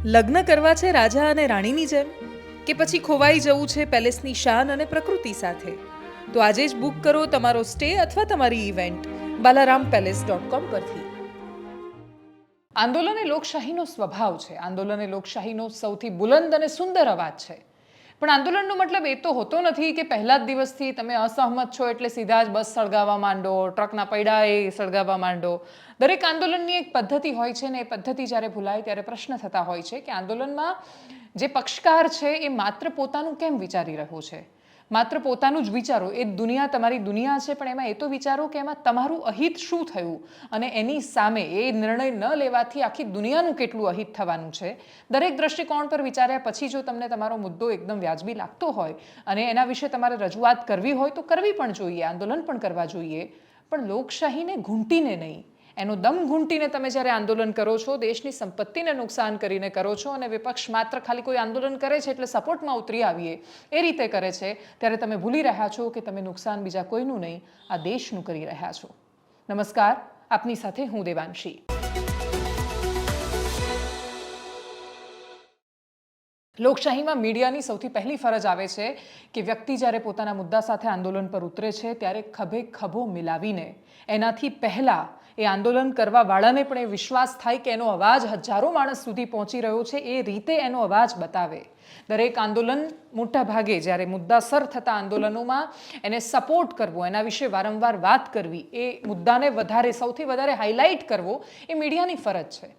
લગ્ન કરવા છે રાજા અને રાણીની જેમ, કે પછી ખોવાઈ જવું છે પેલેસની શાન અને પ્રકૃતિ સાથે? તો આજે જ બુક કરો તમારો સ્ટે અથવા તમારી ઇવેન્ટ balarampalace.com પરથી. આંદોલન એ લોકશાહીનો સ્વભાવ છે. આંદોલન એ લોકશાહીનો સૌથી બુલંદ અને સુંદર અવાજ છે. પણ આંદોલનનો મતલબ એ તો હોતો નથી કે પહેલા જ દિવસથી તમે અસહમત છો એટલે સીધા જ બસ સળગાવવા માંડો, ટ્રકના પૈડા એ સળગાવવા માંડો. દરેક આંદોલનની એક પદ્ધતિ હોય છે ને એ પદ્ધતિ જ્યારે ભૂલાય ત્યારે પ્રશ્ન થતા હોય છે કે આંદોલનમાં જે પક્ષકાર છે એ માત્ર પોતાનું કેમ વિચારી રહ્યો છે, માત્ર પોતાનું જ વિચારો. એ દુનિયા તમારી દુનિયા છે, પણ એમાં એ તો વિચારો કે એમાં તમારું અહિત શું થયું અને એની સામે એ નિર્ણય ન લેવાથી આખી દુનિયાનું કેટલું અહિત થવાનું છે. દરેક દ્રષ્ટિકોણ પર વિચાર્યા પછી જો તમને તમારો મુદ્દો એકદમ વ્યાજબી લાગતો હોય અને એના વિશે તમારે રજૂઆત કરવી હોય તો કરવી પણ જોઈએ, આંદોલન પણ કરવા જોઈએ, પણ લોકશાહીને ઘૂંટીને નહીં. એનો દમ ઘૂંટીને તમે જ્યારે આંદોલન કરો છો, દેશની સંપત્તિને નુકસાન કરીને કરો છો અને વિપક્ષ માત્ર ખાલી કોઈ આંદોલન કરે છે એટલે સપોર્ટમાં ઉતરી આવીએ એ રીતે કરે છે, ત્યારે તમે ભૂલી રહ્યા છો કે તમે નુકસાન બીજા કોઈનું નહીં, આ દેશનું કરી રહ્યા છો. નમસ્કાર, આપની સાથે હું દેવાંશી. લોકશાહીમાં મીડિયાની સૌથી પહેલી ફરજ આવે છે કે વ્યક્તિ જ્યારે પોતાના મુદ્દા સાથે આંદોલન પર ઉતરે છે ત્યારે ખભે ખભો મિલાવીને એનાથી પહેલાં એ આંદોલન કરવાવાળાને પણ એ વિશ્વાસ થાય કે એનો અવાજ હજારો માણસ સુધી પહોંચી રહ્યો છે, એ રીતે એનો અવાજ બતાવે. દરેક આંદોલન મોટા ભાગે જ્યારે મુદ્દાસર થતા આંદોલનોમાં એને સપોર્ટ કરવો, એના વિશે વારંવાર વાત કરવી, એ મુદ્દાને સૌથી વધારે હાઇલાઇટ કરવો એ મીડિયાની ફરજ છે.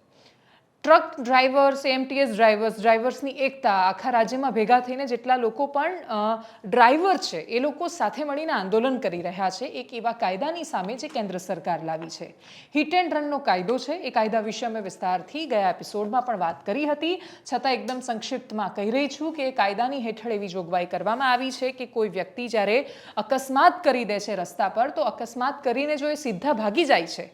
ટ્રક ડ્રાઈવર્સ, એએમટીએસ ડ્રાઈવર્સની એકતા, આખા રાજ્યમાં ભેગા થઈને જેટલા લોકો પણ ડ્રાઈવર છે એ લોકો સાથે મળીને આંદોલન કરી રહ્યા છે એક એવા કાયદાની સામે જે કેન્દ્ર સરકાર લાવી છે. હિટ એન્ડ રનનો કાયદો છે. એ કાયદા વિશે અમે વિસ્તારથી ગયા એપિસોડમાં પણ વાત કરી હતી, છતાં એકદમ સંક્ષિપ્તમાં કહી રહી છું કે એ કાયદાની હેઠળ એવી જોગવાઈ કરવામાં આવી છે કે કોઈ વ્યક્તિ જ્યારે અકસ્માત કરી દે છે રસ્તા પર, તો અકસ્માત કરીને જો એ સીધા ભાગી જાય છે,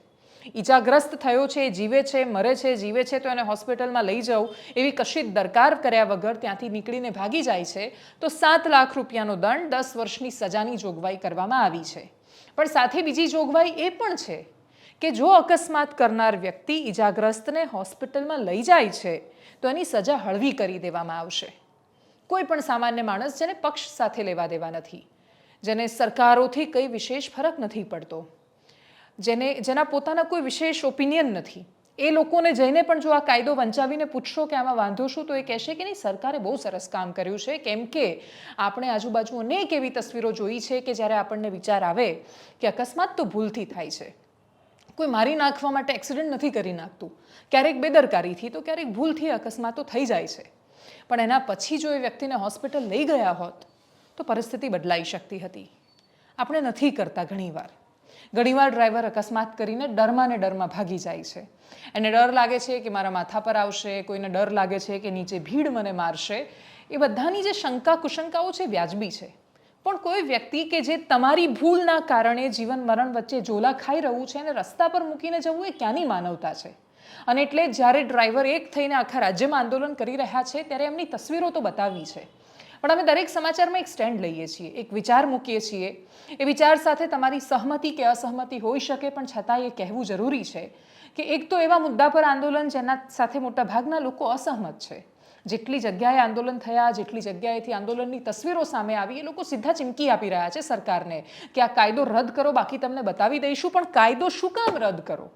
ઈજાગ્રસ્ત થયો છે, જીવે છે, મરે છે, જીવે છે, તો એને હોસ્પિટલમાં લઈ જવું એવી કશી દરકાર કર્યા વગર ત્યાંથી નીકળીને ભાગી જાય છે તો 7 લાખ રૂપિયાનો દંડ, 10 વર્ષની સજાની જોગવાઈ કરવામાં આવી છે. પણ સાથે બીજી જોગવાઈ એ પણ છે કે જો અકસ્માત કરનાર વ્યક્તિ ઈજાગ્રસ્તને હોસ્પિટલમાં લઈ જાય છે તો એની સજા હળવી કરી દેવામાં આવશે. કોઈ પણ સામાન્ય માણસ જેને પક્ષ સાથે લેવા દેવા નથી, જેને સરકારોથી કંઈ વિશેષ ફરક નથી પડતો, જેના પોતાના કોઈ વિશેષ ઓપિનિયન નથી, એ લોકોને જઈને પણ જો આ કાયદો વંચાવીને પૂછશો કે આમાં વાંધો શું, તો એ કહેશે કે નહીં, સરકારે બહુ સરસ કામ કર્યું છે. કેમ કે આપણે આજુબાજુ અનેક એવી તસવીરો જોઈ છે કે જ્યારે આપણને વિચાર આવે કે અકસ્માત તો ભૂલથી થાય છે, કોઈ મારી નાખવા માટે એક્સિડન્ટ નથી કરી નાખતું, ક્યારેક બેદરકારીથી તો ક્યારેક ભૂલથી અકસ્માતો થઈ જાય છે. પણ એના પછી જો એ વ્યક્તિને હોસ્પિટલ લઈ ગયા હોત તો પરિસ્થિતિ બદલાઈ શકતી હતી. આપણે નથી કરતા. ઘણીવાર ડ્રાઈવર અકસ્માત કરીને ડરમાં ને ડરમાં ભાગી જાય છે. એને ડર લાગે છે કે મારા માથા પર આવશે, કોઈને ડર લાગે છે કે નીચે ભીડ મને મારશે. એ બધાની જે શંકા કુશંકાઓ છે વ્યાજબી છે, પણ કોઈ વ્યક્તિ કે જે તમારી ભૂલના કારણે જીવન મરણ વચ્ચે ઝોલા ખાઈ રહ્યું છે અને રસ્તા પર મૂકીને જવું એ ક્યાંની માનવતા છે? અને એટલે જ્યારે ડ્રાઈવર એક થઈને આખા રાજ્યમાં આંદોલન કરી રહ્યા છે ત્યારે એમની તસવીરો તો બતાવી છે, પણ અમે દરેક સમાચારમાં એક સ્ટેન્ડ લઈએ છીએ, એક વિચાર મૂકીએ છીએ. એ વિચાર સાથે તમારી સહમતિ કે અસહમતિ હોઈ શકે, પણ છતાં એ કહેવું જરૂરી છે કે એક તો એવા મુદ્દા પર આંદોલન જેના સાથે મોટાભાગના લોકો અસહમત છે. જેટલી જગ્યાએ આંદોલન થયા, જેટલી જગ્યાએથી આંદોલનની તસવીરો સામે આવી, એ લોકો સીધા ચીમકી આપી રહ્યા છે સરકારને કે આ કાયદો રદ કરો, બાકી તમને બતાવી દઈશું. પણ કાયદો શું કામ રદ કરો?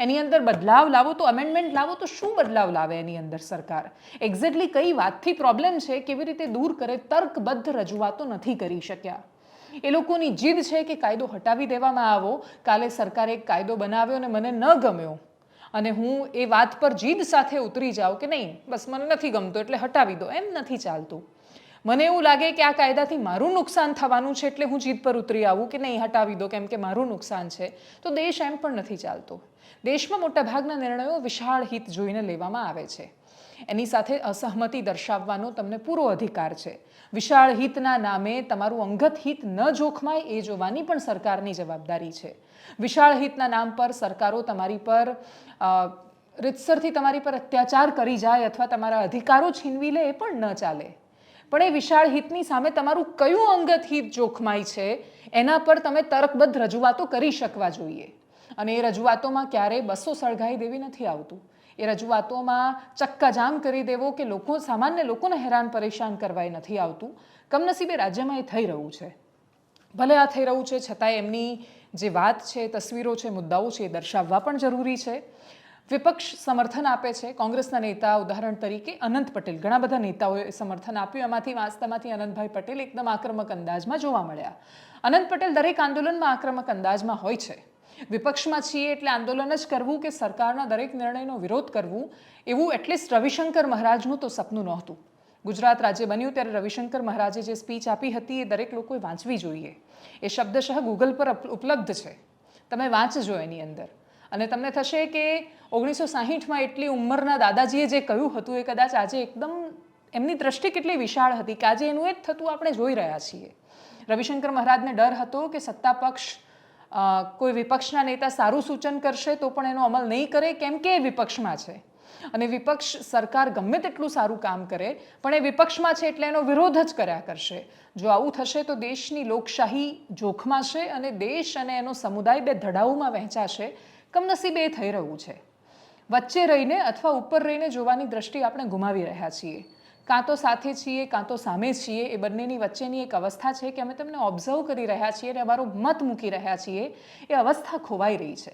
એની અંદર બદલાવ લાવો તો, અમેન્ડમેન્ટ લાવો તો શું બદલાવ લાવે એની અંદર સરકાર? એક્ઝેક્ટલી કઈ વાતથી પ્રોબ્લેમ છે, કેવી રીતે દૂર કરે, તર્કબદ્ધ રજૂઆતો નથી કરી શક્યા. એ લોકોની જીદ છે કે કાયદો હટાવી દેવામાં આવો. કાલે સરકારે એક કાયદો બનાવ્યો અને મને ન ગમ્યો અને હું એ વાત પર જીદ સાથે ઉતરી જાઉં કે નહીં, બસ મને નથી ગમતો એટલે હટાવી દો, એમ નથી ચાલતું. મને એવું લાગે કે આ કાયદાથી મારું નુકસાન થવાનું છે એટલે હું જીદ પર ઉતરી આવું કે નહીં, હટાવી દો કેમ કે મારું નુકસાન છે, તો દેશ એમ પણ નથી ચાલતો. દેશમાં મોટાભાગના નિર્ણયો વિશાળ હિત જોઈને લેવામાં આવે છે. એની સાથે અસહમતિ દર્શાવવાનો તમને પૂરો અધિકાર છે. વિશાળ હિતના નામે તમારું અંગત હિત ન જોખમાય એ જોવાની પણ સરકારની જવાબદારી છે. વિશાળ હિતના નામ પર સરકારો તમારી પર રીતસરથી તમારી પર અત્યાચાર કરી જાય અથવા તમારા અધિકારો છીનવી લે એ પણ ન ચાલે. પણ એ વિશાળ હિતની સામે તમારું કયું અંગત હિત જોખમાય છે એના પર તમે તર્કબદ્ધ રજૂઆતો કરી શકવા જોઈએ. અને એ રજૂઆતોમાં ક્યારેય બસો સળગાઈ દેવી નથી આવતું. એ રજૂઆતોમાં ચક્કાજામ કરી દેવો કે સામાન્ય લોકોને હેરાન પરેશાન કરવા એ નથી આવતું. કમનસીબે રાજ્યમાં એ થઈ રહ્યું છે. ભલે આ થઈ રહ્યું છે છતાંય એમની જે વાત છે, તસવીરો છે, મુદ્દાઓ છે એ દર્શાવવા પણ જરૂરી છે. વિપક્ષ સમર્થન આપે છે. કોંગ્રેસના નેતા ઉદાહરણ તરીકે અનંત પટેલ, ઘણા બધા નેતાઓએ સમર્થન આપ્યું. એમાંથી વાસ્તવમાંથી અનંતભાઈ પટેલ એકદમ આક્રમક અંદાજમાં જોવા મળ્યા. અનંત પટેલ દરેક આંદોલનમાં આક્રમક અંદાજમાં હોય છે. વિપક્ષમાં છીએ એટલે આંદોલન જ કરવું કે સરકારના દરેક નિર્ણયનો વિરોધ કરવું, એવું એટલીસ્ટ રવિશંકર મહારાજનું તો સપનું નહોતું. ગુજરાત રાજ્ય બન્યું ત્યારે રવિશંકર મહારાજે જે સ્પીચ આપી હતી એ દરેક લોકોએ વાંચવી જોઈએ. એ શબ્દશઃ ગૂગલ પર ઉપલબ્ધ છે, તમે વાંચજો એની અંદર અને તમને થશે કે 1960માં એટલી ઉંમરના દાદાજીએ જે કહ્યું હતું એ કદાચ આજે એકદમ એમની દ્રષ્ટિ કેટલી વિશાળ હતી કે આજે એનું એ જ થતું આપણે જોઈ રહ્યા છીએ. રવિશંકર મહારાજને ડર હતો કે સત્તા પક્ષ કોઈ વિપક્ષના નેતા સારું સૂચન કરશે તો પણ એનો અમલ નહીં કરે, કેમ કે એ વિપક્ષમાં છે અને વિપક્ષ સરકાર ગમે તેટલું સારું કામ કરે પણ એ વિપક્ષમાં છે એટલે એનો વિરોધ જ કર્યા કરશે. જો આવું થશે તો દેશની લોકશાહી જોખમાશે અને દેશ અને એનો સમુદાય બે ધડાઓમાં વહેંચાશે. કમનસીબે એ થઈ રહ્યું છે. વચ્ચે રહીને અથવા ઉપર રહીને જોવાની દ્રષ્ટિ આપણે ગુમાવી રહ્યા છીએ. કાં તો સાથે છીએ કાં તો સામે છીએ. એ બંનેની વચ્ચેની એક અવસ્થા છે કે અમે તમને ઓબ્ઝર્વ કરી રહ્યા છીએ અને અમારો મત મૂકી રહ્યા છીએ. એ અવસ્થા ખોવાઈ રહી છે.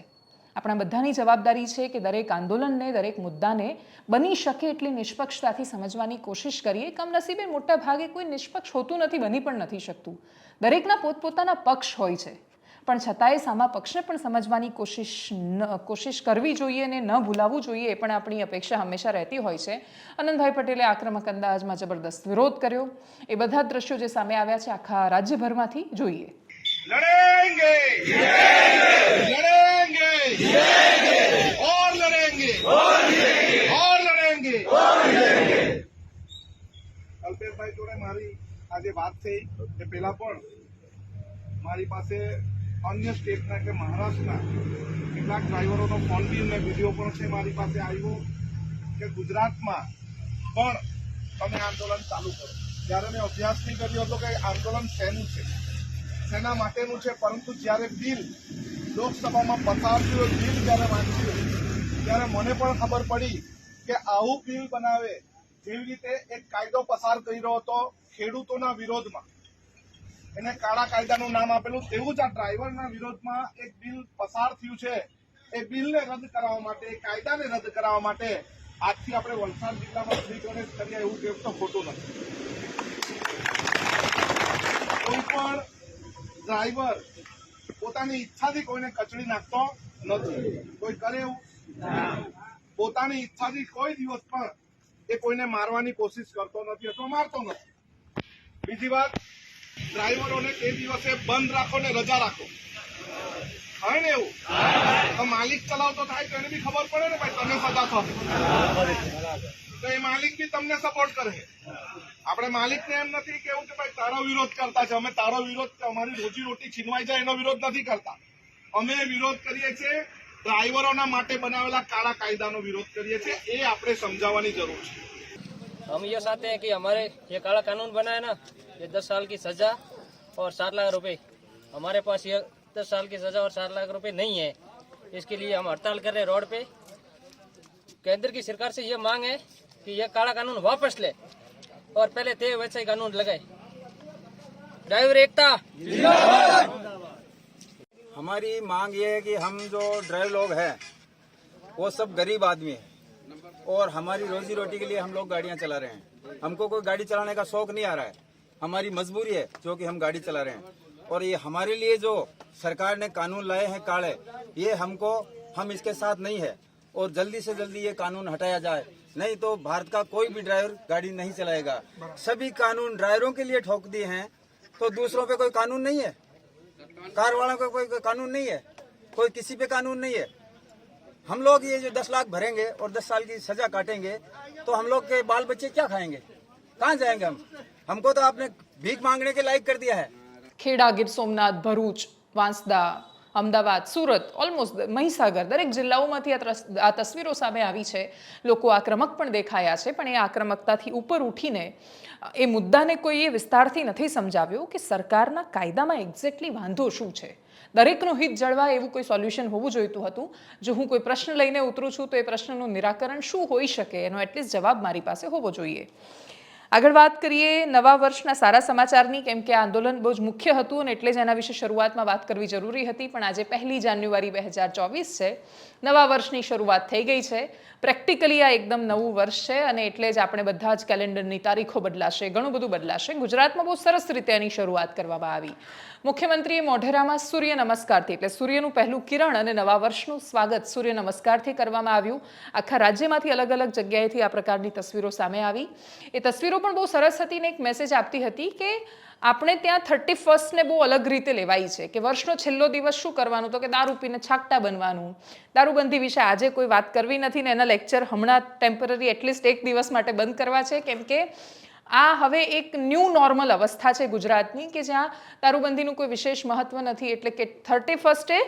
આપણા બધાની જવાબદારી છે કે દરેક આંદોલનને, દરેક મુદ્દાને બની શકે એટલી નિષ્પક્ષતાથી સમજવાની કોશિશ કરીએ. કમનસીબે મોટા ભાગે કોઈ નિષ્પક્ષ હોતું નથી, બની પણ નથી શકતું. દરેકના પોતપોતાના પક્ષ હોય છે પણ છતાંય સામા પક્ષને પણ સમજવાની કોશિશ કરવી જોઈએ અને ન ભૂલાવવું જોઈએ એ પણ આપણી અપેક્ષા હંમેશા રહેતી હોય છે. અનંતભાઈ પટેલે આક્રમક અંદાજમાં જબરદસ્ત વિરોધ કર્યો. એ બધા જ દ્રશ્યો જે સામે આવ્યા છે આખા રાજ્યભરમાંથી જોઈએ. लड़ेंगे लड़ेंगे और लड़ेंगे और लड़ेंगे અલ્પેશભાઈ જોડે મારી આજે વાત થઈ એ પહેલા પણ મારી પાસે અન્ય સ્ટેટના કે મહારાષ્ટ્રના કેટલાક ડ્રાઈવરોનો ફોન બી અને વિડીયો પણ છે મારી પાસે આવ્યો કે ગુજરાતમાં પણ તમે આંદોલન ચાલુ કરો. ત્યારે મેં અભ્યાસ નહીં કર્યો હતો કે આંદોલન શેનું છે, શેના માટેનું છે, પરંતુ જ્યારે બિલ લોકસભામાં પસાર થયું, બિલ જ્યારે વાંચ્યું ત્યારે મને પણ ખબર પડી કે આવું બિલ બનાવે જેવી રીતે એક કાયદો પસાર કર્યો હતો ખેડૂતોના વિરોધમાં, એને કાળા કાયદાનું નામ આપેલું, તેવું જ આ ડ્રાઈવરના વિરોધમાં એક બિલ પસાર થયું છે. એ બિલને રદ કરાવવા માટે, એ કાયદાને રદ કરાવવા માટે આજથી આપણે વલસાડ જિલ્લામાં શ્રી ગણેશ કરીએ એવું કેવું તો ખોટું નથી. કોઈ પણ ડ્રાઈવર પોતાની ઈચ્છાથી કોઈને કચડી નાખતો નથી. કોઈ કરે એવું? પોતાની ઈચ્છાથી કોઈ દિવસ પણ એ કોઈને મારવાની કોશિશ કરતો નથી અથવા મારતો નથી. બીજી વાત, ડ્રાઈવરોને તે દિવસે બંધ રાખો ને રજા રાખો, હોય ને એવું? તો માલિક ચલાવતો થાય તો એને બી ખબર પડે ને ભાઈ તને સજા થશે, તો એ માલિક બી તમને સપોર્ટ કરે. આપણે માલિકને એમ નથી કેવું કે ભાઈ તારો વિરોધ કરતા છે, અમે તારો વિરોધ, અમારી રોજી રોટી છીનવાઈ જાય એનો વિરોધ નથી કરતા. અમે વિરોધ કરીએ છીએ ડ્राइवरों માટે બનાવેલા કાળા કાયદાનો વિરોધ કરીએ છીએ. એ આપણે સમજાવવાની જરૂર છે. हम ये चाहते हैं कि हमारे ये काला कानून बना है ना, ये 10 साल की सजा और 7 लाख रुपए, हमारे पास ये 10 साल की सजा और 7 लाख रुपए नहीं है. इसके लिए हम हड़ताल कर रहे हैं रोड पे. केंद्र की सरकार से ये मांग है कि ये काला कानून वापस ले और पहले थे वैसे ही कानून लगाए. ड्राइवर एकता. हमारी मांग ये है कि हम जो ड्राइवर लोग हैं वो सब गरीब आदमी है और हमारी रोजी रोटी के लिए हम लोग गाड़ियां चला रहे हैं. हमको कोई गाड़ी चलाने का शौक नहीं आ रहा है, हमारी मजबूरी है जो कि हम गाड़ी चला रहे हैं. और ये हमारे लिए जो सरकार ने कानून लाए हैं काले, ये हम इसके साथ नहीं है और जल्दी से जल्दी ये कानून हटाया जाए, नहीं तो भारत का कोई भी ड्राइवर गाड़ी नहीं चलाएगा. सभी कानून ड्राइवरों के लिए ठोक दिए हैं तो दूसरों पे कोई कानून नहीं है, कार वालों का कोई कानून नहीं है, कोई किसी पे कानून नहीं है. हम लोग ये जो 10 लाख भरेंगे और 10 साल की सजा काटेंगे तो हम लोग के बाल बच्चे क्या खाएंगे, कहाँ जाएंगे हम? हमको तो आपने भीख मांगने के लायक कर दिया है. ખેડા, ગીર સોમનાથ, ભરૂચ, વાંસદા, અમદાવાદ, સુરત, ઓલમોસ્ટ મહીસાગર, દરેક જિલ્લાઓમાંથી આ તસવીરો સામે આવી છે. લોકો આક્રમક પણ દેખાયા છે પણ એ આક્રમકતાથી ઉપર ઉઠીને એ મુદ્દાને કોઈએ વિસ્તારથી નથી સમજાવ્યો કે સરકારના કાયદામાં એક્ઝેક્ટલી વાંધો શું છે. દરેકનું હિત જળવાય એવું કોઈ સોલ્યુશન હોવું જોઈતું હતું. જો હું કોઈ પ્રશ્ન લઈને ઉતરું છું તો એ પ્રશ્નનું નિરાકરણ શું હોઈ શકે એનો એટલીસ્ટ જવાબ મારી પાસે હોવો જોઈએ. આગળ વાત કરીએ નવા વર્ષના સારા સમાચારની, કેમ કે આ આંદોલન બહુ જ મુખ્ય હતું અને એટલે જ એના વિશે શરૂઆતમાં વાત કરવી જરૂરી હતી. પણ આજે 1 જાન્યુઆરી 2024 છે, નવા વર્ષની શરૂઆત થઈ ગઈ છે. પ્રેક્ટિકલી આ એકદમ નવું વર્ષ છે અને એટલે જ આપણે બધા જ કેલેન્ડરની તારીખો બદલાશે, ઘણું બધું બદલાશે. ગુજરાતમાં બહુ સરસ રીતે એની શરૂઆત કરવામાં આવી. મુખ્યમંત્રીએ મોઢેરામાં સૂર્ય નમસ્કારથી, એટલે સૂર્યનું પહેલું કિરણ અને નવા વર્ષનું સ્વાગત સૂર્ય નમસ્કારથી કરવામાં આવ્યું. આખા રાજ્યમાંથી અલગ અલગ જગ્યાએથી આ પ્રકારની તસવીરો સામે આવી. એ તસવીરો પણ બહુ સરસ હતી ને એક મેસેજ આપતી હતી કે આપણે ત્યાં 31st બહુ અલગ રીતે લેવાઈ છે કે વર્ષનો છેલ્લો દિવસ શું કરવાનું, તો કે દારૂ પીને છાકટા બનવાનું. દારૂબંધી વિશે આજે કોઈ વાત કરવી નથી ને એના લેક્ચર હમણાં ટેમ્પરરી એટલીસ્ટ એક દિવસ માટે બંધ કરવા છે, કેમ કે આ હવે એક ન્યૂ નોર્મલ અવસ્થા છે ગુજરાતની કે જ્યાં દારૂબંધીનું કોઈ વિશેષ મહત્વ નથી. એટલે કે 31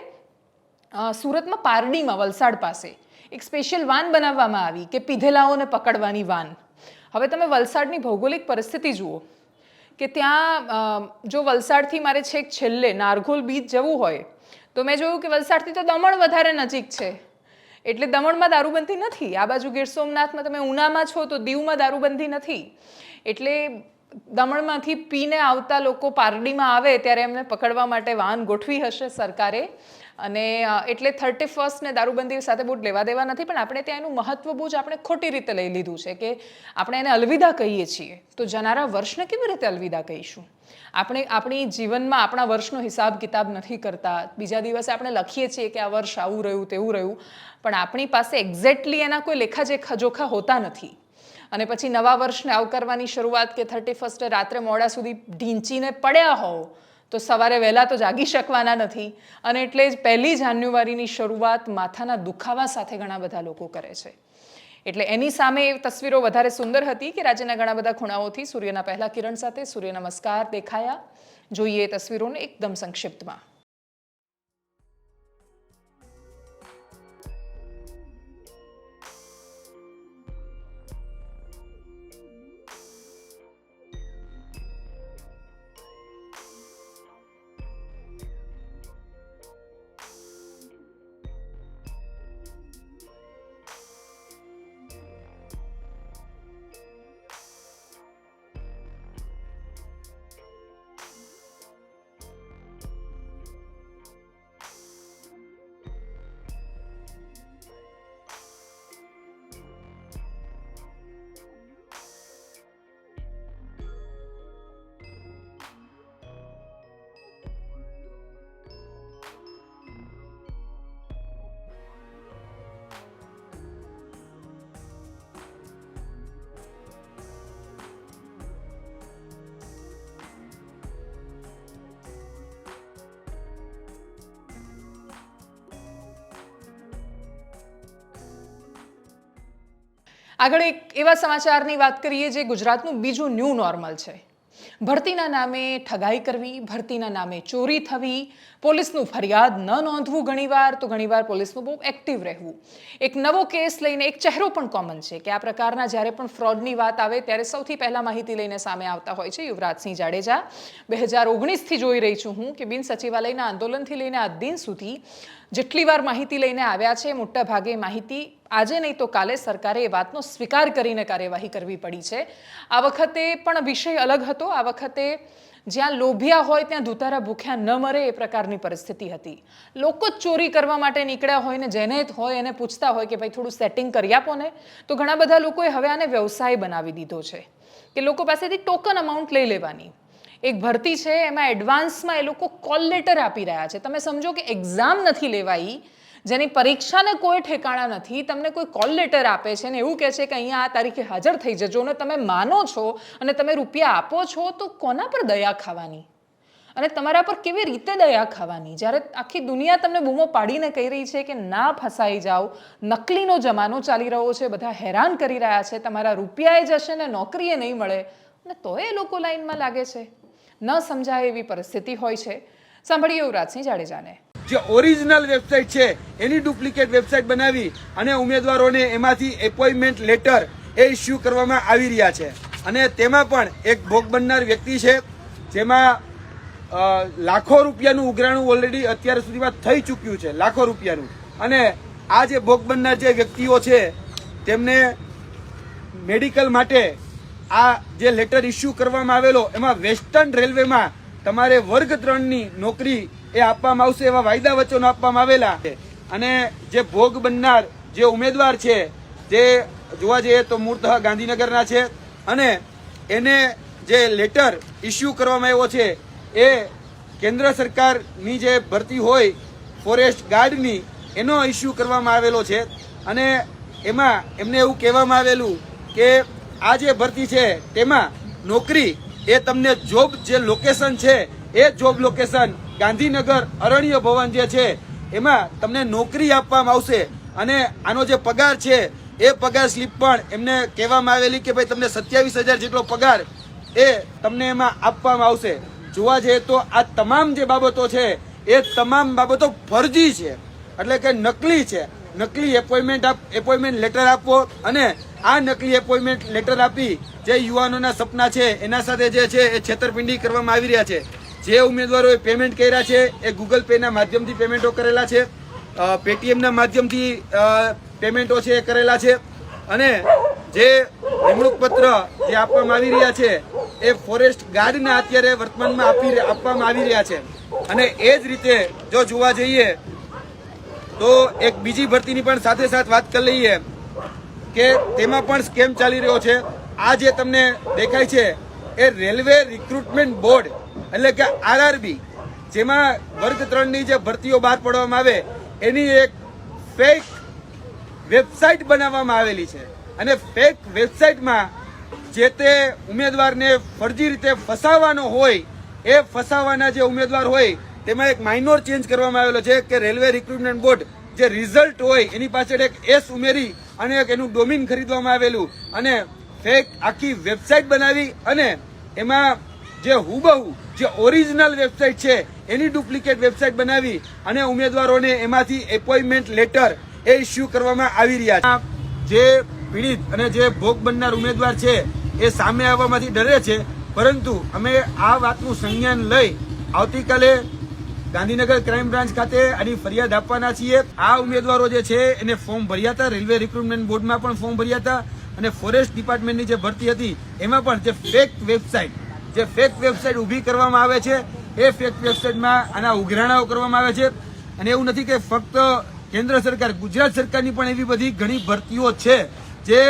સુરતમાં પારડીમાં વલસાડ પાસે એક સ્પેશિયલ વાન બનાવવામાં આવી કે પીધેલાઓને પકડવાની વાન. હવે તમે વલસાડની ભૌગોલિક પરિસ્થિતિ જુઓ કે ત્યાં જો વલસાડથી મારે છેક છેલ્લે નારગોલ બીચ જવું હોય તો મેં જોયું કે વલસાડથી તો દમણ વધારે નજીક છે, એટલે દમણમાં દારૂબંધી નથી. આ બાજુ ગીર સોમનાથમાં તમે ઉનામાં છો તો દીવમાં દારૂબંધી નથી. એટલે દમણમાંથી પીને આવતા લોકો પારડીમાં આવે ત્યારે એમને પકડવા માટે વાહન ગોઠવી હશે સરકારે. અને એટલે 31 ને દારૂબંધી સાથે બહુ લેવા દેવા નથી, પણ આપણે ત્યાં એનું મહત્વ બહુ જ આપણે ખોટી રીતે લઈ લીધું છે કે આપણે એને અલવિદા કહીએ છીએ. તો જનારા વર્ષને કેવી રીતે અલવિદા કહીશું? આપણે આપણી જીવનમાં આપણા વર્ષનો હિસાબ કિતાબ નથી કરતા. બીજા દિવસે આપણે લખીએ છીએ કે આ વર્ષ આવું રહ્યું તેવું રહ્યું, પણ આપણી પાસે એક્ઝેક્ટલી એના કોઈ લેખાજોખા હોતા નથી. અને પછી નવા વર્ષને આવકારવાની શરૂઆત કે 31 રાત્રે મોડા સુધી ઢીંચીને પડ્યા હોવ તો સવારે વહેલા તો જાગી શકવાના નથી. અને એટલે જ 1 જાન્યુઆરીની શરૂઆત માથાના દુખાવા સાથે ઘણા બધા લોકો કરે છે. એટલે એની સામે એ તસવીરો વધારે સુંદર હતી કે રાજ્યના ઘણા બધા ખૂણાઓથી સૂર્યના પહેલા કિરણ સાથે સૂર્ય નમસ્કાર દેખાયા. જોઈએ એ તસવીરોને એકદમ સંક્ષિપ્તમાં. આગળ એક એવા સમાચારની વાત કરીએ જે ગુજરાતનું બીજું ન્યૂ નોર્મલ છે. ભરતીના નામે ઠગાઈ કરવી, ભરતીના નામે ચોરી થવી, પોલીસનું ફરિયાદ ન નોંધવું ઘણીવાર, તો ઘણીવાર પોલીસનું બહુ એક્ટિવ રહેવું. એક નવો કેસ લઈને એક ચહેરો પણ કોમન છે કે આ પ્રકારના જ્યારે પણ ફ્રોડની વાત આવે ત્યારે સૌથી પહેલા માહિતી લઈને સામે આવતા હોય છે યુવરાજસિંહ જાડેજા. 2019થી જોઈ રહી છું હું કે બિન સચિવાલયના આંદોલનથી લઈને આજ દિન સુધી જેટલી વાર માહિતી લઈને આવ્યા છે મોટા ભાગે માહિતી આજે નહીં તો કાલે સરકારે એ વાતનો સ્વીકાર કરીને કાર્યવાહી કરવી પડી છે. આ વખતે પણ વિષય અલગ હતો. આ વખતે જ્યાં લોભિયા હોય ત્યાં દુતારા ભૂખ્યા ન મરે એ પ્રકારની પરિસ્થિતિ હતી. લોકો જ ચોરી કરવા માટે નીકળ્યા હોય ને જેને હોય એને પૂછતા હોય કે ભાઈ થોડું સેટિંગ કરી આપો ને, તો ઘણા બધા લોકોએ હવે આને વ્યવસાય બનાવી દીધો છે કે લોકો પાસેથી ટોકન અમાઉન્ટ લઈ લેવાની. એક ભરતી છે એમાં એડવાન્સમાં એ લોકો કોલ લેટર આપી રહ્યા છે. તમે સમજો કે એક્ઝામ નથી લેવાઈ, જેની પરીક્ષાને કોઈ ઠેકાણા નથી, તમને કોઈ કોલ લેટર આપે છે ને એવું કહે છે કે અહીંયા આ તારીખે હાજર થઈ જજો ને તમે માનો છો અને તમે રૂપિયા આપો છો, તો કોના પર દયા ખાવાની અને તમારા પર કેવી રીતે દયા ખાવાની? જ્યારે આખી દુનિયા તમને બૂમો પાડીને કહી રહી છે કે ના ફસાઈ જાઓ, નકલીનો જમાનો ચાલી રહ્યો છે, બધા હેરાન કરી રહ્યા છે, તમારા રૂપિયાએ જશે ને નોકરીએ નહીં મળે, અને તોય એ લોકો લાઈનમાં લાગે છે. ન સમજાય એવી પરિસ્થિતિ હોય છે. સાંભળીએ યુવરાજસિંહ જાડેજાને. જે ઓરિજિનલ વેબસાઇટ છે એની ડુપ્લિકેટ વેબસાઇટ બનાવી અને ઉમેદવારોને એમાંથી એપોઇન્ટમેન્ટ લેટર એ ઇસ્યુ કરવામાં આવી રહ્યા છે. અને તેમાં પણ એક ભોગ બનનાર વ્યક્તિ છે, જેમાં લાખો રૂપિયાનું ઉઘરાણું ઓલરેડી અત્યાર સુધીમાં થઈ ચૂક્યું છે, લાખો રૂપિયાનું. અને આ જે ભોગ બનનાર જે વ્યક્તિઓ છે તેમને મેડિકલ માટે આ જે લેટર ઇસ્યુ કરવામાં આવેલો એમાં વેસ્ટર્ન રેલવેમાં તમારે વર્ગ 3ની નોકરી એ આપવામાં આવશે એવા વાયદા વચનો આપવામાં આવેલા છે. અને જે ભોગ બનનાર જે ઉમેદવાર છે જે જોવા જઈએ તો મૂળતઃ ગાંધીનગરના છે અને એને જે લેટર ઇસ્યુ કરવામાં આવ્યો છે એ કેન્દ્ર સરકારની જે ભરતી હોય ફોરેસ્ટ ગાર્ડની એનો ઇસ્યુ કરવામાં આવેલો છે. અને એમાં એમને એવું કહેવામાં આવેલું કે આ જે ભરતી છે તેમાં નોકરી એ તમને જોબ જે લોકેશન છે એ જોબ લોકેશન ગાંધીનગર અરણ્ય ભવન જે છે એમાં તમને નોકરી આપવામાં આવશે. અને આનો જે પગાર છે એ પગાર સ્લીપ પણ એમને કહેવામાં આવેલી કે ભાઈ તમને 27,000 જેટલો પગાર એ તમને એમાં આપવામાં આવશે. જોવા જઈએ તો આ તમામ જે બાબતો છે એ તમામ બાબતો ફરજી છે, એટલે કે નકલી છે. નકલી એપોઇન્ટમેન્ટ લેટર આપવો અને આ નકલી એપોઇન્ટમેન્ટ લેટર આપી જે યુવાનોના સપના છે એના સાથે જે છે એ છેતરપિંડી કરવામાં આવી રહ્યા છે. જે ઉમેદવારોએ પેમેન્ટ કર્યા છે એ ગૂગલ પેના માધ્યમથી પેમેન્ટો કરેલા છે, પેટીએમના માધ્યમથી પેમેન્ટો છે એ કરેલા છે. અને જે નિમણૂક પત્ર જે આપવામાં આવી રહ્યા છે એ ફોરેસ્ટ ગાર્ડના અત્યારે વર્તમાનમાં આપવામાં આવી રહ્યા છે. અને એ જ રીતે જો જોવા જઈએ તો એક બીજી ભરતીની પણ સાથે સાથે વાત કરી લઈએ કે તેમાં પણ સ્કેમ ચાલી રહ્યો છે. આ જે તમને દેખાય છે એ રેલવે રિક્રુટમેન્ટ બોર્ડ એટલે કે RRB, જેમાં વર્ગ 3ની જે ભરતીઓ બહાર પાડવામાં આવે એની એક ફેક વેબસાઇટ બનાવવામાં આવેલી છે. અને ફેક વેબસાઇટમાં જે તે ઉમેદવારને ફરજી રીતે ફસાવવાનો હોય એ ફસાવાના જે ઉમેદવાર હોય તેમાં એક માઇનોર ચેન્જ કરવામાં આવેલો છે કે રેલવે રિક્રુટમેન્ટ બોર્ડ જે રિઝલ્ટ હોય એની પાછળ એક S ઉમેરી અને એક એનું ડોમિન ખરીદવામાં આવેલું અને ફેક આખી વેબસાઇટ બનાવી અને એમાં જે હુબહુ જે ઓરિજિનલ વેબસાઇટ છે એની ડુપ્લિકેટ વેબસાઇટ બનાવી અને ઉમેદવારોને એમાંથી એપોઇન્ટમેન્ટ લેટર એ ઇસ્યુ કરવામાં આવી રહ્યા છે. જે પીડિત અને જે ભોગ બનનાર ઉમેદવાર છે એ સામે આવવામાંથી ડરે છે, પરંતુ અમે આ વાતનું સંજ્ઞાન લઈ આવતીકાલે ગાંધીનગર ક્રાઇમ બ્રાન્ચ ખાતે આની ફરિયાદ આપવાના છીએ. આ ઉમેદવારો જે છે એને ફોર્મ ભર્યા હતા, રેલવે રિક્રુટમેન્ટ બોર્ડમાં પણ ફોર્મ ભર્યા હતા અને ફોરેસ્ટ ડિપાર્ટમેન્ટની જે ભરતી હતી એમાં પણ જે ફેક વેબસાઇટ ઊભી કરવામાં આવે છે એ ફેક વેબસાઇટમાં આના ઉઘરાણાઓ કરવામાં આવે છે. અને એવું નથી કે ફક્ત કેન્દ્ર સરકાર, ગુજરાત સરકારની પણ એવી બધી ઘણી ભરતીઓ છે જે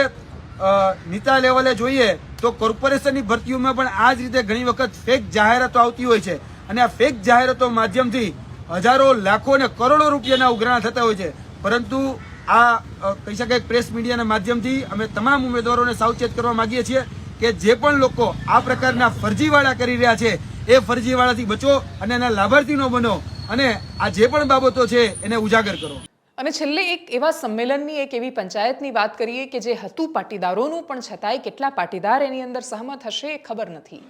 નીચા લેવલે જોઈએ તો કોર્પોરેશનની ભરતીઓમાં પણ આ જ રીતે ઘણી વખત ફેક જાહેરાતો આવતી હોય છે. અને આ ફેક જાહેરાતો માધ્યમથી હજારો, લાખો અને કરોડો રૂપિયાના ઉઘરાણા થતા હોય છે. પરંતુ આ કહી શકાય પ્રેસ મીડિયાના માધ્યમથી અમે તમામ ઉમેદવારોને સાવચેત કરવા માંગીએ છીએ કે જે પણ લોકો આ પ્રકારના ફરજીવાળા કરી રહ્યા છે એ ફરજીવાળાથી બચો અને એના લાભાર્થી ન બનો અને આ જે પણ બાબતો છે એને ઉજાગર કરો. અને છેલ્લે એક એવા સંમેલનની, એક એવી પંચાયતની વાત કરીએ કે જે હતું પાટીદારોનું, પણ છતાંય કેટલા પાટીદાર એની અંદર સહમત હશે એ ખબર નથી.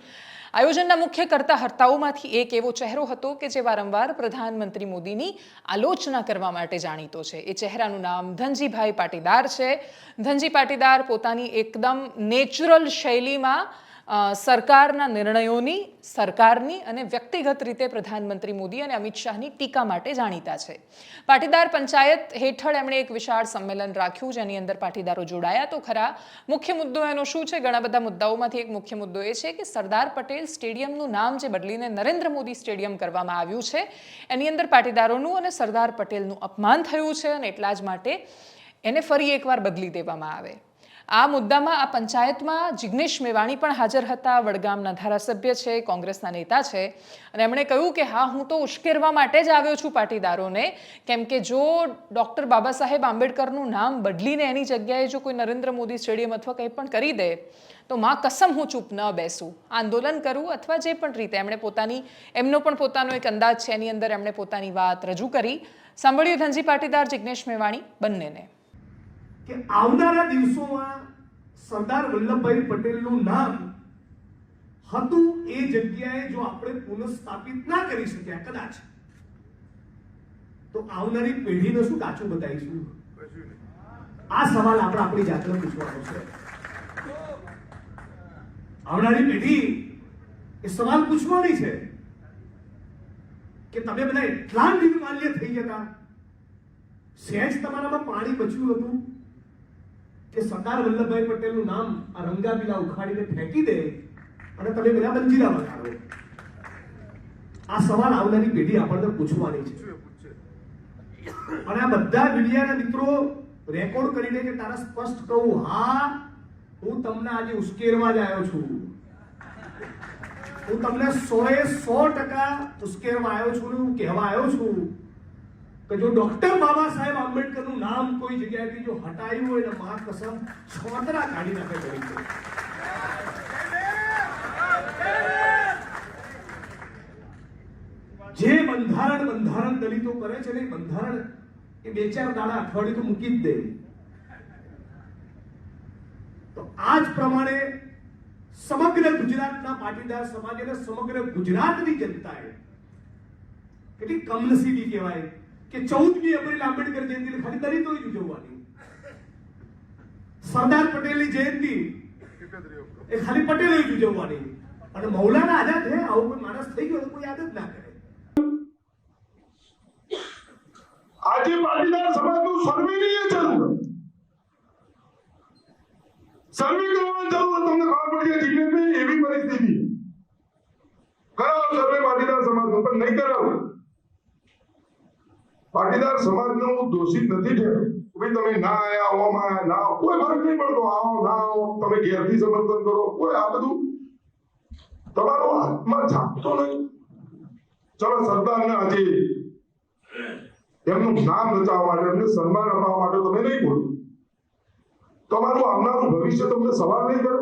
આયોજનના મુખ્ય કરતા હર્તાઓમાંથી એક એવો ચહેરો હતો કે જે વારંવાર પ્રધાનમંત્રી મોદીની આલોચના કરવા માટે જાણીતો છે. એ ચહેરાનું નામ ધનજીભાઈ પાટીદાર છે. ધનજી પાટીદાર પોતાની એકદમ નેચરલ શૈલીમાં સરકારના નિર્ણયોની, સરકારની અને વ્યક્તિગત રીતે પ્રધાનમંત્રી મોદી અને અમિત શાહની ટીકા માટે જાણીતા છે. પાટીદાર પંચાયત હેઠળ એમણે એક વિશાળ સંમેલન રાખ્યું જેની અંદર પાટીદારો જોડાયા તો ખરા. મુખ્ય મુદ્દો એનો શું છે? ઘણા બધા મુદ્દાઓમાંથી એક મુખ્ય મુદ્દો એ છે કે સરદાર પટેલ સ્ટેડિયમનું નામ જે બદલીને નરેન્દ્ર મોદી સ્ટેડિયમ કરવામાં આવ્યું છે એની અંદર પાટીદારોનું અને સરદાર પટેલનું અપમાન થયું છે અને એટલા જ માટે એને ફરી એકવાર બદલી દેવામાં આવે. આ મુદ્દામાં આ પંચાયતમાં જિગ્નેશ મેવાણી પણ હાજર હતા. વડગામના ધારાસભ્ય છે, કોંગ્રેસના નેતા છે અને એમણે કહ્યું કે હા, હું તો ઉશ્કેરવા માટે જ આવ્યો છું પાટીદારોને, કેમ કે જો ડૉક્ટર બાબા સાહેબ આંબેડકરનું નામ બદલીને એની જગ્યાએ જો કોઈ નરેન્દ્ર મોદી સ્ટેડિયમ અથવા કંઈ પણ કરી દે તો માં કસમ હું ચૂપ ન બેસું, આંદોલન કરું અથવા જે પણ રીતે એમણે એમનો પણ પોતાનો એક અંદાજ છે, એની અંદર એમણે પોતાની વાત રજૂ કરી. સાંભળ્યું ધનજી પાટીદાર, જિગ્નેશ મેવાણી બંનેને. કે આવનારા દિવસોમાં સરદાર વલ્લભભાઈ પટેલનું નામ હતું એ જગ્યાએ જો આપણે પુનઃસ્થાપિત ના કરી શક્યા કદાચ, તો આવનારી પેઢીને શું કાચું બતાવીશું? આ સવાલ આપણે આપણી જાતને પૂછવાનો છે. આવનારી પેઢી એ સવાલ પૂછવાની છે કે તમે બધા એટલા નિર્માલ્ય થઈ જતા, સહેજ તમારામાં પાણી બચ્યું હતું કે સરદાર વલ્લભભાઈ પટેલનું નામ આ રંગાબીલા ઉખાડીને ફેંકી દે અને તમે બધા બંજીરા વગાડો? આ સવાલ આવનારી પેઢી આપણને પૂછવાની છે. અને આ બધા મીડિયાના મિત્રો રેકોર્ડ કરીને કે તારા સ્પષ્ટ કહું, હા હું તમને આજે ઉશ્કેરવા જ આવ્યો છું, હું તમને 100% ઉશ્કેરવા આવ્યો છું. હું કહેવા આવ્યો છું કે જો ડોક્ટર બાબા સાહેબ આંબેડકરનું નામ કોઈ જગ્યાએથી જો હટાયું હોય ને મા કસમ છોતરા કાઢી નાખે દલિતો. જે બંધારણ દલિતો કરે છે ને, બંધારણ એ 2-4 દાડા અઠવાડિયું તો મૂકી જ દે. તો આ જ પ્રમાણે સમગ્ર ગુજરાતના પાટીદાર સમાજ અને સમગ્ર ગુજરાતની જનતાએ કેટલી કમનસીબી કહેવાય કે 14મી એપ્રિલ આંબેડકર જયંતિ ખાલી દલિતોએ જ ઉજવવાની, સરદાર પટેલની જયંતિ એ ખાલી પટેલોએ જ ઉજવવાની, અને મૌલાના આઝાદ હે આવો કોઈ માણસ થઈ ગયો તો કોઈ યાદ જ ના કરે. આજે પાટીદાર સમાજનું સર્વેની જરૂર, સર્વે કરવાની જરૂર. તમને ખબર પડી કે જિલ્લાની એવી પરિસ્થિતિ, કરાવો સર્વે પાટીદાર સમાજનો, પણ નહીં કરાવો. પાટીદાર સમાજનો હું દોષિત નથી ઠેરતો. ભાઈ તમે ના આયા, આવવામાં આયા ના, કોઈ ફરક નહીં પડતો. આવો ના આવો, તમે ઘેરથી સમર્થન કરો, કોઈ આ બધું તમારો હાથમાં જાગતો નહીં. ચલો સરદારને આજે એમનું નામ રચાવવા માટે, એમને સન્માન અપાવવા માટે તમે નહીં બોલો. તમારું આવનારું ભવિષ્ય તમને સવાલ નહીં કરે.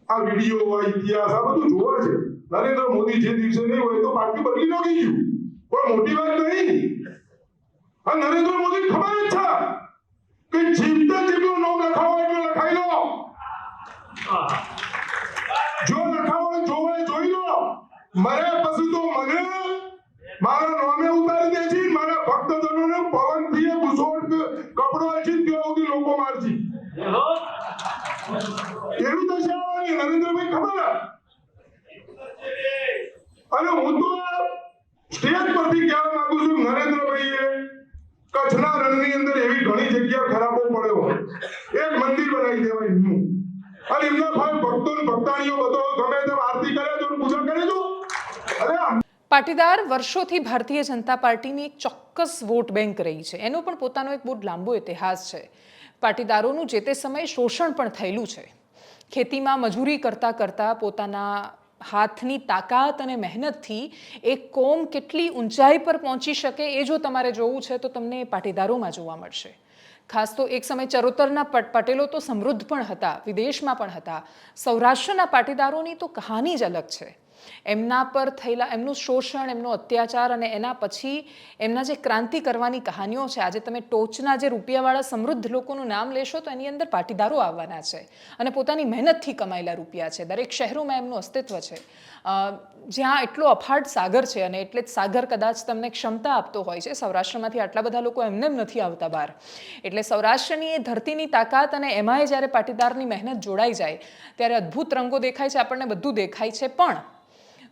આ વિડીયો, આ ઇતિહાસ, આ બધું જોવા છે. નરેન્દ્ર મોદી જે દિવસે નહીં હોય તો પાર્ટી બદલી નાખી ગયું, કોઈ મોટી વાત નહીં. આ નરેન્દ્ર મોદી ખબર જ છે કે જીવતા જેટલું નામ લખાવો એટલું લખાઈ લો. જો લખાવો જોવાય જોઈ લો, મરે પછી તો મને મારા નામે ઉતારી દે છે. મારા ભક્તજનોને પવનથી ઘૂસોટ કપડો છે ત્યાં સુધી લોકો મારશે. એવી દશા આવવાની નરેન્દ્રભાઈ ખબર. અને હું તો સ્ટેજ પરથી કહેવા માંગુ છું, નરેન્દ્રભાઈએ કચ્છના રણની અંદર એવી ઘણી જગ્યા ખરાબો પડ્યો, એક મંદિર બનાવી દેવાય એમનું, અને એમના ભાઈ ભક્તો ભક્તાણીઓ બધો ગમે તેમ આરતી કરે તો પૂજા કરે તો. અરે પાટીદાર વર્ષોથી ભારતીય જનતા પાર્ટીની એક ચોક્કસ વોટ બેંક રહી છે. એનો પણ પોતાનો એક બહુ લાંબો ઇતિહાસ છે. પાટીદારોનું જે તે સમયે શોષણ પણ થયેલું છે. ખેતીમાં મજૂરી કરતાં કરતાં પોતાના હાથની તાકાત અને મહેનતથી એક કોમ કેટલી ઊંચાઈ પર પહોંચી શકે એ જો તમારે જોવું છે તો તમને પાટીદારોમાં જોવા મળશે. ખાસ તો એક સમય ચરોતરના પટેલો તો સમૃદ્ધ પણ હતા, વિદેશમાં પણ હતા. સૌરાષ્ટ્રના પાટીદારોની તો કહાની જ અલગ છે. એમના પર થયેલા એમનું શોષણ, એમનો અત્યાચાર અને એના પછી એમના જે ક્રાંતિ કરવાની કહાનીઓ છે. આજે તમે ટોચના જે રૂપિયાવાળા સમૃદ્ધ લોકોનું નામ લેશો તો એની અંદર પાટીદારો આવવાના છે, અને પોતાની મહેનતથી કમાયેલા રૂપિયા છે. દરેક શહેરોમાં એમનું અસ્તિત્વ છે. જ્યાં એટલો અફાટ સાગર છે, અને એટલે જ સાગર કદાચ તમને ક્ષમતા આપતો હોય છે. સૌરાષ્ટ્રમાંથી આટલા બધા લોકો એમને એમ નથી આવતા બહાર. એટલે સૌરાષ્ટ્રની એ ધરતીની તાકાત અને એમાંય જ્યારે પાટીદારની મહેનત જોડાઈ જાય ત્યારે અદ્ભુત રંગો દેખાય છે. આપણને બધું દેખાય છે. પણ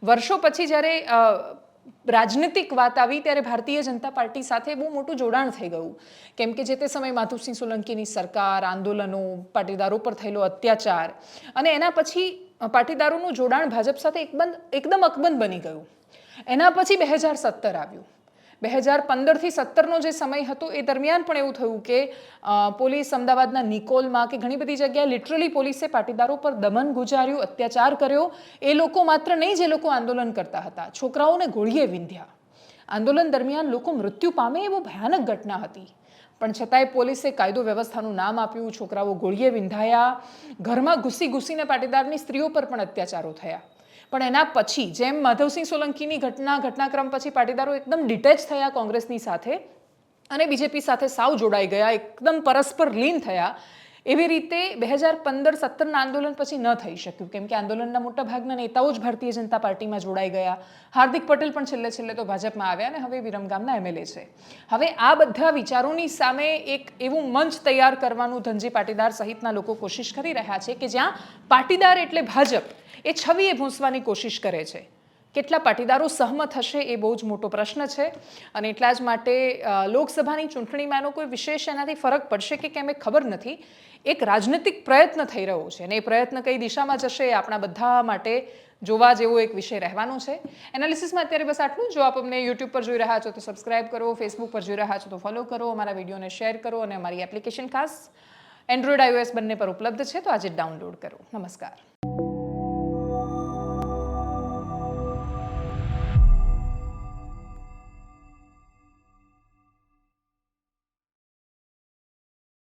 વર્ષો પછી જ્યારે રાજનીતિક વાત આવી ત્યારે ભારતીય જનતા પાર્ટી સાથે બહુ મોટું જોડાણ થઈ ગયું. કેમ કે જે તે સમયે માધવસિંહ સોલંકીની સરકાર, આંદોલનો, પાટીદારો પર થયેલો અત્યાચાર, અને એના પછી પાટીદારોનું જોડાણ ભાજપ સાથે એકદમ અકબંધ બની ગયું. એના પછી 2017 આવ્યું. 2015થી 17નો જે સમય હતો એ દરમિયાન પણ એવું થયું કે પોલીસ અમદાવાદના નિકોલમાં કે ઘણી બધી જગ્યાએ લિટરલી પોલીસે પાટીદારો પર દમન ગુજાર્યું, અત્યાચાર કર્યો. એ લોકો માત્ર નહીં જે લોકો આંદોલન કરતા હતા, છોકરાઓને ગોળીએ વિંધ્યા. આંદોલન દરમિયાન લોકો મૃત્યુ પામે એ બહુ ભયાનક ઘટના હતી. પણ છતાંય પોલીસે કાયદો વ્યવસ્થાનું નામ આપ્યું, છોકરાઓ ગોળીએ વિંધાયા, ઘરમાં ઘૂસીને પાટીદારની સ્ત્રીઓ પર પણ અત્યાચારો થયા. પણ એના પછી જેમ માધવસિંહ સોલંકીની ઘટનાક્રમ પછી પાટીદારો એકદમ ડિટેચ થયા કોંગ્રેસની સાથે અને બીજેપી સાથે સાવ જોડાઈ ગયા, એકદમ પરસ્પર લીન થયા. એવી રીતે 2015-17ના આંદોલન પછી ન થઈ શક્યું, કેમ કે આંદોલનના મોટા ભાગના નેતાઓ જ ભારતીય જનતા પાર્ટીમાં જોડાઈ ગયા. હાર્દિક પટેલ પણ છેલ્લે તો ભાજપમાં આવ્યા અને હવે વિરમગામના MLA છે. હવે આ બધા વિચારોની સામે એક એવું મંચ તૈયાર કરવાનું ધનજી પાટીદાર સહિતના લોકો કોશિશ કરી રહ્યા છે કે જ્યાં પાટીદાર એટલે ભાજપ એ છબીએ ભૂંસવાની કોશિશ કરે છે કેટલા પાટીદારો સહમત હશે એ બહુ જ મોટો પ્રશ્ન છે અને એટલા જ માટે લોકસભાની ચૂંટણીમાં એનો કોઈ વિશેષ એનાથી ફરક પડશે કે કેમ એ ખબર નથી. એક રાજનૈતિક પ્રયત્ન થઈ રહ્યો છે અને એ પ્રયત્ન કઈ દિશામાં જશે એ આપણા બધા માટે જોવા જેવો એક વિષય રહેવાનો છે. એનાલિસિસમાં અત્યારે બસ આટલું. જો આપ અમને યુટ્યુબ પર જોઈ રહ્યા છો તો સબસ્ક્રાઇબ કરો, ફેસબુક પર જોઈ રહ્યા છો તો ફોલો કરો, અમારા વિડીયોને શેર કરો અને અમારી એપ્લિકેશન ખાસ એન્ડ્રોઇડ iOS બંને પર ઉપલબ્ધ છે તો આજે ડાઉનલોડ કરો. નમસ્કાર.